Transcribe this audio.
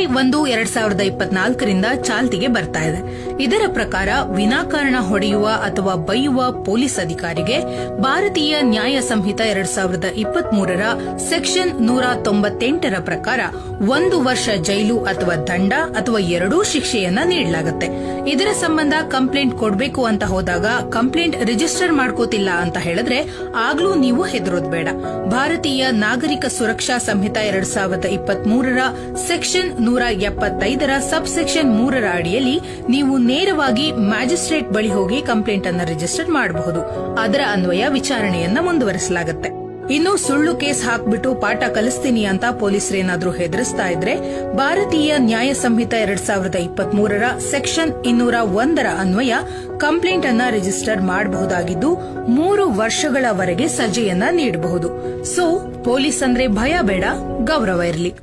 ಜನವರಿ 1, 2024ರಿಂದ ಚಾಲ್ತಿಗೆ ಬರ್ತಾ ಇದೆ. ಇದರ ಪ್ರಕಾರ ವಿನಾಕಾರಣ ಹೊಡೆಯುವ ಅಥವಾ ಬೈಯುವ ಪೊಲೀಸ್ ಅಧಿಕಾರಿಗೆ ಭಾರತೀಯ ನ್ಯಾಯ ಸಂಹಿತೆ 2023ರ ಸೆಕ್ಷನ್ 198ರ ಪ್ರಕಾರ 1 ವರ್ಷ ಜೈಲು ಅಥವಾ ದಂಡ ಅಥವಾ ಎರಡೂ ಶಿಕ್ಷೆಯನ್ನ ನೀಡಲಾಗುತ್ತೆ. ಇದರ ಸಂಬಂಧ ಕಂಪ್ಲೇಂಟ್ ಕೊಡಬೇಕು ಅಂತ ಹೋದಾಗ ಕಂಪ್ಲೇಂಟ್ ರಿಜಿಸ್ಟರ್ ಮಾಡ್ಕೋತಿಲ್ಲ ಅಂತ ಹೇಳಿದ್ರೆ ಆಗ್ಲೂ ನೀವು ಹೆದರೋದ್ ಬೇಡ. ಭಾರತೀಯ ನಾಗರಿಕ ಸುರಕ್ಷಾ ಸಂಹಿತೆ 2023ರ ಸೆಕ್ಷನ್ 175ರ ಸಬ್ ಸೆಕ್ಷನ್ 3ರ ಅಡಿಯಲ್ಲಿ ನೀವು ನೇರವಾಗಿ ಮ್ಯಾಜಿಸ್ಟ್ರೇಟ್ ಬಳಿ ಹೋಗಿ ಕಂಪ್ಲೇಂಟ್ ಅನ್ನು ರಿಜಿಸ್ಟರ್ ಮಾಡಬಹುದು. ಅದರ ಅನ್ವಯ ವಿಚಾರಣೆಯನ್ನ ಮುಂದುವರಿಸಲಾಗುತ್ತೆ. ಇನ್ನು ಸುಳ್ಳು ಕೇಸ್ ಹಾಕ್ಬಿಟ್ಟು ಪಾಠ ಕಲಿಸ್ತೀನಿ ಅಂತ ಪೊಲೀಸರೇನಾದ್ರೂ ಹೆದರಿಸ್ತಾ ಇದ್ರೆ ಭಾರತೀಯ ನ್ಯಾಯ ಸಂಹಿತೆ 2023ರ ಸೆಕ್ಷನ್ 201ರ ಅನ್ವಯ ಕಂಪ್ಲೇಂಟ್ ಅನ್ನ ರಿಜಿಸ್ಟರ್ ಮಾಡಬಹುದಾಗಿದ್ದು 3 ವರ್ಷಗಳವರೆಗೆ ಸಜೆಯನ್ನ ನೀಡಬಹುದು. ಸೊ ಪೊಲೀಸ್ ಅಂದ್ರೆ ಭಯ ಬೇಡ, ಗೌರವ ಇರಲಿ.